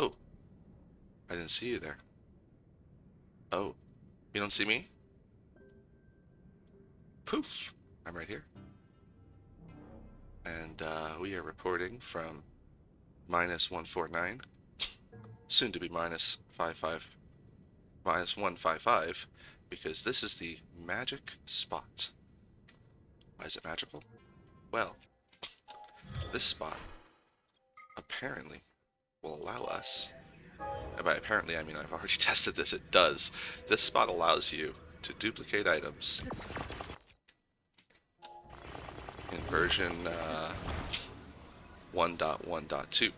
Oh, I didn't see you there. Oh, you don't see me? Poof! I'm right here. And we are reporting from -149, soon to be -155, because this is the magic spot. Why is it magical? Well, this spot apparently will allow us, and by apparently I mean I've already tested this, it does. This spot allows you to duplicate items in version 1.1.2.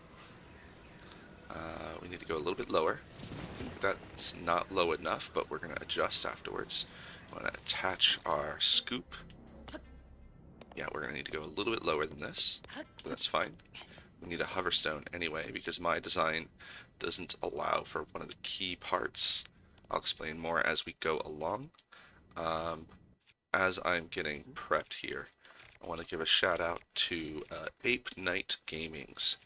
We need to go a little bit lower. I think that's not low enough, but we're going to adjust afterwards. I'm going to attach our scoop. Yeah, we're going to need to go a little bit lower than this, but that's fine. We need a hover stone anyway, because my design doesn't allow for one of the key parts. I'll explain more as we go along. As I'm getting prepped here, I want to give a shout out to Ape Knight Gaming's.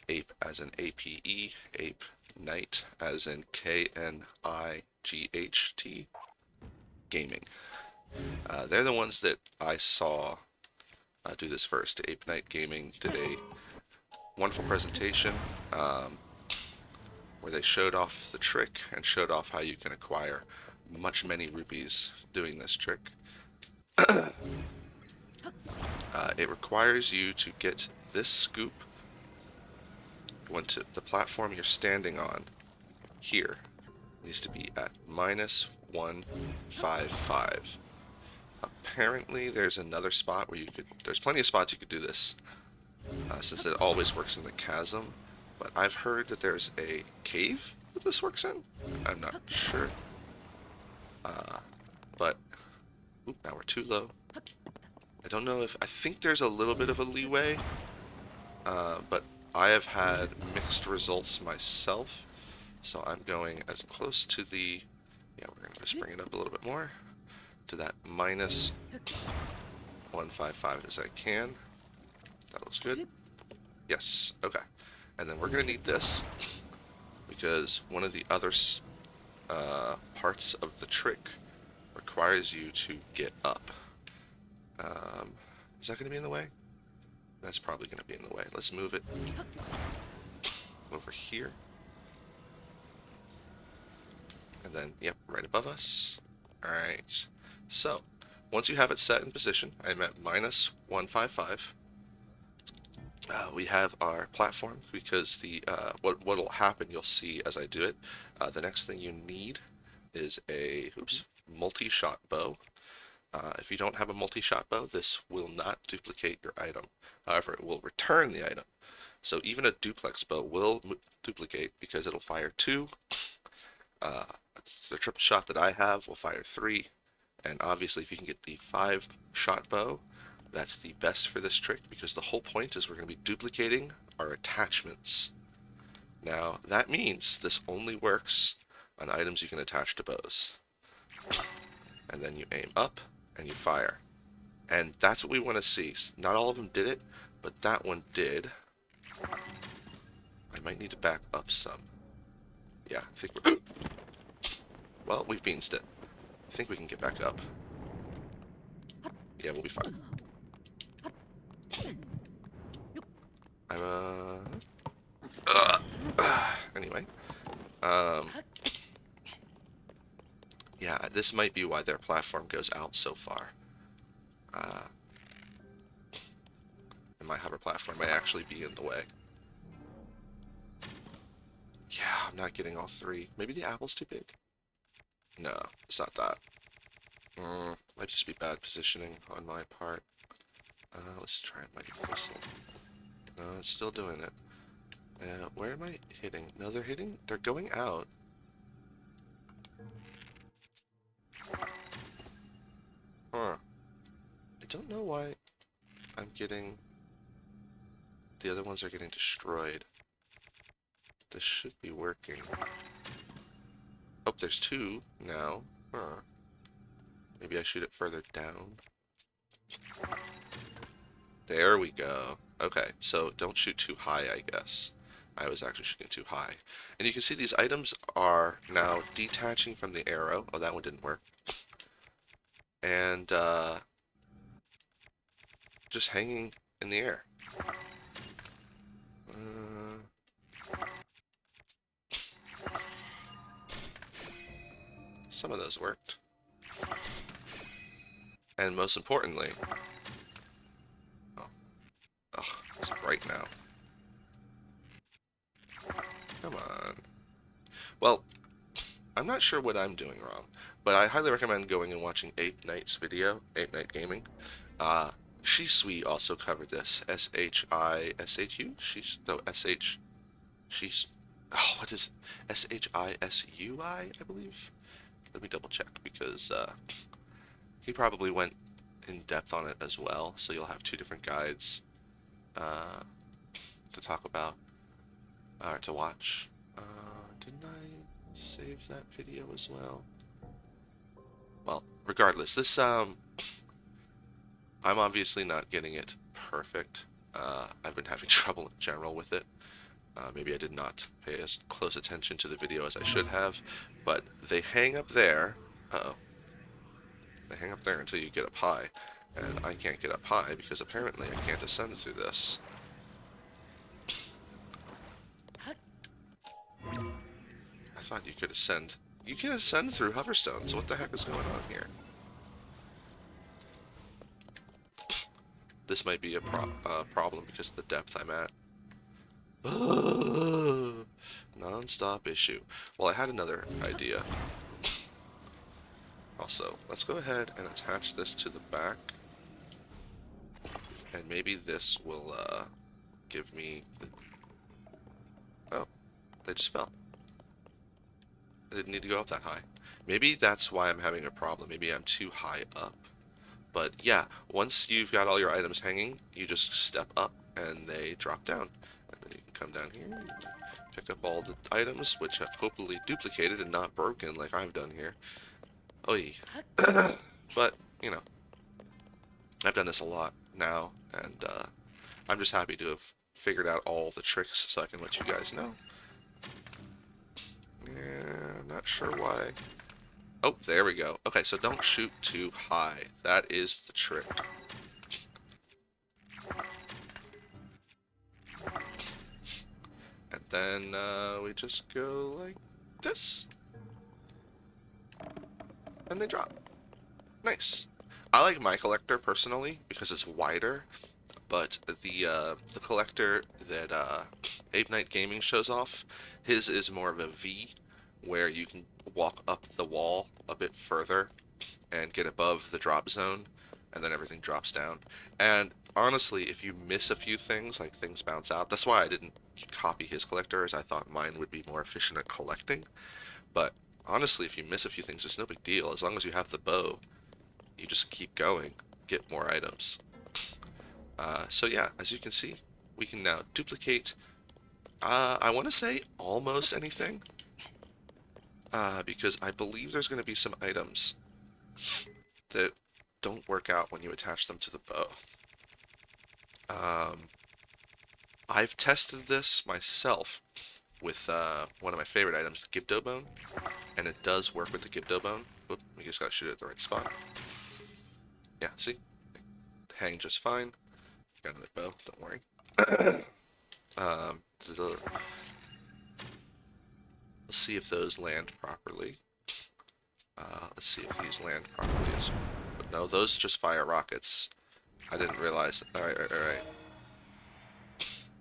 Ape as in APE, Ape Knight as in KNIGHT Gaming. They're the ones that I saw do this first. Ape Knight Gaming did a wonderful presentation where they showed off the trick and showed off how you can acquire many rupees doing this trick. It requires you to get this scoop onto the platform you're standing on here. It needs to be at -155. Apparently there's another spot where you could, there's plenty of spots you could do this, since it always works in the chasm, but I've heard that there's a cave that this works in. I'm not sure. But, oop, now we're too low. I don't know if, I think there's a little bit of a leeway, but I have had mixed results myself, so I'm going as close to the, yeah, we're going to just bring it up a little bit more, to that -155 as I can. That looks good. Yes, okay. And then we're going to need this, because one of the other parts of the trick requires you to get up. Is that going to be in the way? That's probably going to be in the way. Let's move it over here. And then, yep, right above us. Alright. So, once you have it set in position, I'm at -155. We have our platform, because the what'll happen, you'll see as I do it. The next thing you need is a multi-shot bow. If you don't have a multi-shot bow, this will not duplicate your item. However, it will return the item. So even a duplex bow will duplicate, because it'll fire 2. The triple shot that I have will fire 3. And obviously if you can get the 5-shot bow, that's the best for this trick, because the whole point is we're going to be duplicating our attachments. Now, that means this only works on items you can attach to bows. And then you aim up, and you fire. And that's what we want to see. Not all of them did it, but that one did. I might need to back up some. Yeah, I think we're... Well, we've beansed it. I think we can get back up. Yeah, we'll be fine. Anyway. Yeah, this might be why their platform goes out so far. And my hover platform may actually be in the way. Yeah, I'm not getting all 3. Maybe the apple's too big? No, it's not that. Might just be bad positioning on my part. Let's try my whistle. No, it's still doing it. Where am I hitting? No, they're going out. Huh. I don't know why I'm getting... The other ones are getting destroyed. This should be working. Oh, there's 2 now. Huh. Maybe I shoot it further down. There we go. Okay, so don't shoot too high, I guess. I was actually shooting too high. And you can see these items are now detaching from the arrow. Oh, that one didn't work. And just hanging in the air. Uh, some of those worked. And most importantly, oh, oh, it's bright now. Come on. Well, I'm not sure what I'm doing wrong, but I highly recommend going and watching Ape Knight's video, Ape Knight Gaming. Uh, Shisui also covered this. S-H-I-S-H-U? She's, no, S-H, she's, oh, what is it? S-H-I-S-U-I, I believe? Let me double check, because he probably went in depth on it as well, so you'll have two different guides uh, to talk about, or to watch. Didn't I save that video as well? Well, regardless, this, I'm obviously not getting it perfect. I've been having trouble in general with it. Maybe I did not pay as close attention to the video as I should have, but they hang up there. Uh-oh. They hang up there until you get up high, and I can't get up high because apparently I can't ascend through this. I thought you could ascend. You can ascend through hoverstones, so what the heck is going on here? This might be a problem because of the depth I'm at. Non-stop issue. Well, I had another idea. Also, let's go ahead and attach this to the back. And maybe this will give me... Oh, they just fell. I didn't need to go up that high. Maybe that's why I'm having a problem. Maybe I'm too high up. But yeah, once you've got all your items hanging, you just step up and they drop down. And then you can come down here and pick up all the items, which have hopefully duplicated and not broken like I've done here. Oy. But, you know, I've done this a lot now, and I'm just happy to have figured out all the tricks so I can let you guys know. Yeah, not sure why. Oh, there we go. Okay, so don't shoot too high. That is the trick. And then we just go like this. And they drop. Nice. I like my collector personally because it's wider, but the collector that Ape Knight Gaming shows off, his is more of a V, where you can walk up the wall a bit further and get above the drop zone, and then everything drops down. And honestly, if you miss a few things, like things bounce out, that's why I didn't copy his collector, as I thought mine would be more efficient at collecting. But honestly, if you miss a few things, it's no big deal. As long as you have the bow, you just keep going, get more items. So yeah, as you can see, we can now duplicate, I want to say almost anything, because I believe there's going to be some items that don't work out when you attach them to the bow. I've tested this myself with one of my favorite items, the Gibdo Bone, and it does work with the Gibdo Bone. Oop, we just gotta shoot it at the right spot. Yeah, see? Hang just fine. Got another bow, don't worry. Let's see if those land properly. Let's see if these land properly as... But no, those just fire rockets. I didn't realize... Alright, alright.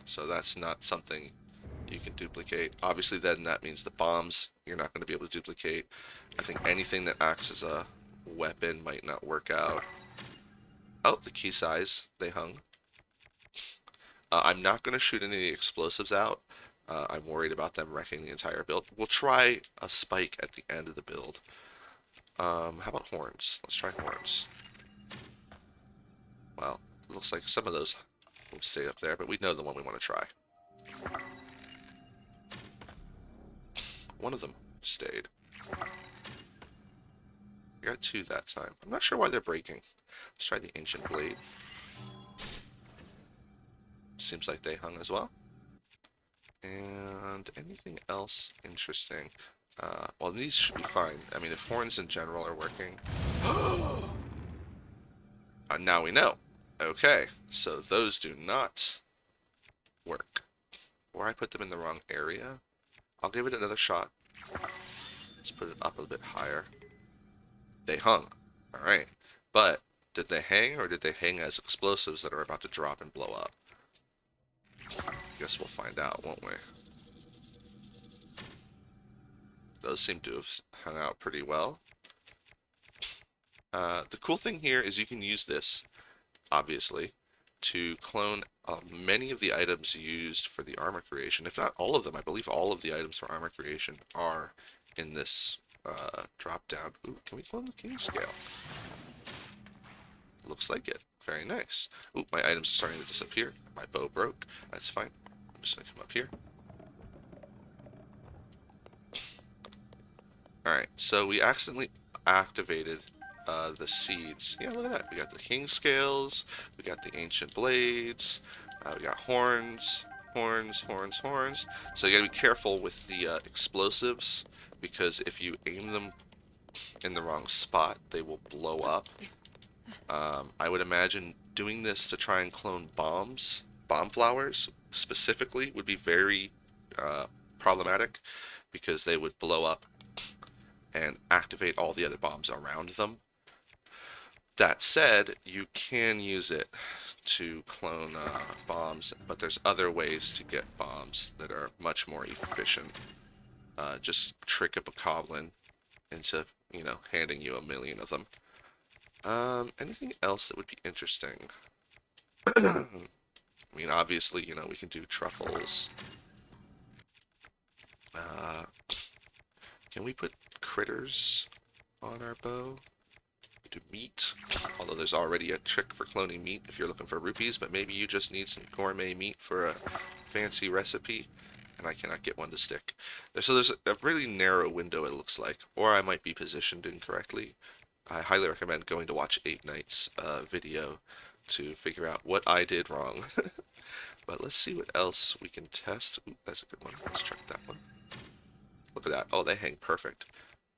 So that's not something you can duplicate. Obviously then that means the bombs you're not going to be able to duplicate. I think anything that acts as a weapon might not work out. Oh, the key size. They hung. I'm not going to shoot any explosives out. I'm worried about them wrecking the entire build. We'll try a spike at the end of the build. How about horns? Let's try horns. Well, it looks like some of those will stay up there, but we know the one we want to try. One of them stayed. We got two that time. I'm not sure why they're breaking. Let's try the ancient blade. Seems like they hung as well. And anything else interesting? Well, these should be fine. I mean, if horns in general are working. Now we know. Okay, so those do not work. Or I put them in the wrong area. I'll give it another shot. Let's put it up a bit higher. They hung. Alright. But, did they hang, or did they hang as explosives that are about to drop and blow up? Guess we'll find out, won't we? Those seem to have hung out pretty well. The cool thing here is you can use this, obviously, to clone many of the items used for the armor creation. If not all of them, I believe all of the items for armor creation are in this drop down. Ooh, can we clone the king scale? Looks like it. Very nice. Ooh, my items are starting to disappear. My bow broke. That's fine. I'm just gonna come up here. Alright, so we accidentally activated the seeds. Yeah, look at that. We got the king scales, we got the ancient blades, we got horns, horns. So you gotta be careful with the explosives, because if you aim them in the wrong spot, they will blow up. I would imagine doing this to try and clone bombs, bomb flowers specifically, would be very problematic, because they would blow up and activate all the other bombs around them. That said, you can use it to clone bombs, but there's other ways to get bombs that are much more efficient. Just trick a bokoblin into, handing you 1,000,000 of them. Anything else that would be interesting? I mean, obviously, we can do truffles. Can we put critters on our bow? Do meat, although there's already a trick for cloning meat if you're looking for rupees, but maybe you just need some gourmet meat for a fancy recipe, and I cannot get one to stick. So there's a really narrow window, it looks like, or I might be positioned incorrectly. I highly recommend going to watch 8 Nights video to figure out what I did wrong. But let's see what else we can test. Ooh, that's a good one. Let's check that one. Look at that. Oh, they hang perfect.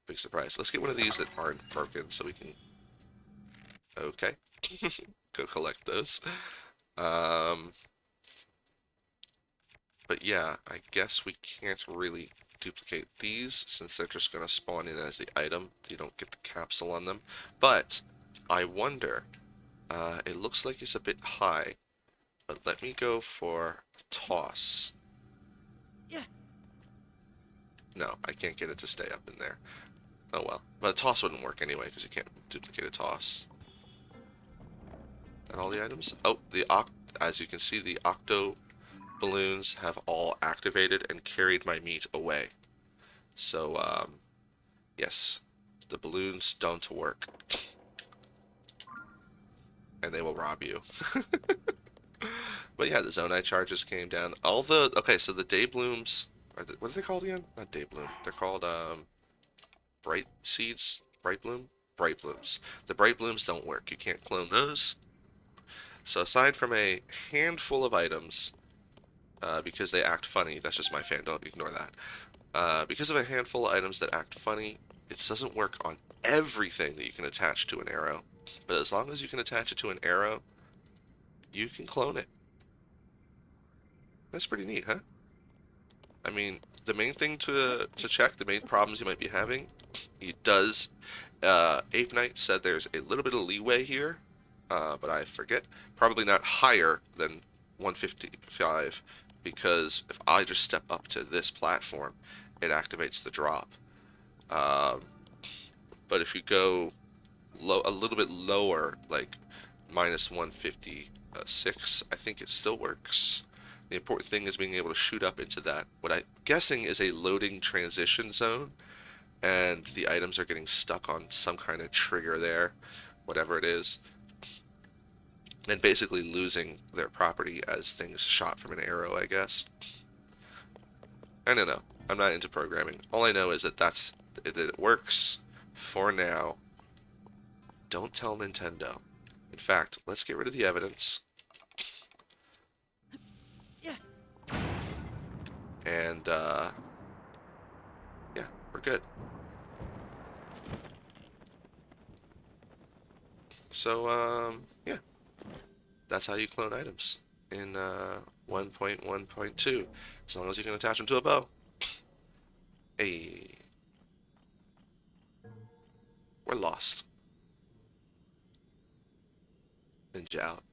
Big surprise. Let's get one of these that aren't broken so we can... Okay. Go collect those. But yeah, I guess we can't really duplicate these since they're just going to spawn in as the item. You don't get the capsule on them. But I wonder, it looks like it's a bit high, but let me go for toss. Yeah. No, I can't get it to stay up in there. Oh well. But a toss wouldn't work anyway because you can't duplicate a toss. And all the items? Oh, as you can see, the octo balloons have all activated and carried my meat away. So, yes, the balloons don't work. And they will rob you. But yeah, the zonite charges came down. Okay, so the day blooms, what are they called again? Not day bloom. They're called, bright seeds? Bright bloom? Bright blooms. The bright blooms don't work. You can't clone those. So aside from a handful of items, because they act funny, that's just my fan, don't ignore that. Because of a handful of items that act funny, it doesn't work on everything that you can attach to an arrow. But as long as you can attach it to an arrow, you can clone it. That's pretty neat, huh? I mean, the main thing to check, the main problems you might be having, it does, Ape Knight said there's a little bit of leeway here, but I forget. Probably not higher than 155, because if I just step up to this platform, it activates the drop. Um, but if you go a little bit lower, like minus 156, I think it still works. The important thing is being able to shoot up into that, what I'm guessing is a loading transition zone, and the items are getting stuck on some kind of trigger there, whatever it is, and basically losing their property as things shot from an arrow, I guess. I don't know. I'm not into programming. All I know is that it works for now. Don't tell Nintendo. In fact, let's get rid of the evidence. Yeah. And yeah, we're good. So yeah, that's how you clone items in 1.1.2, as long as you can attach them to a bow. Hey, we're lost. Ninja out.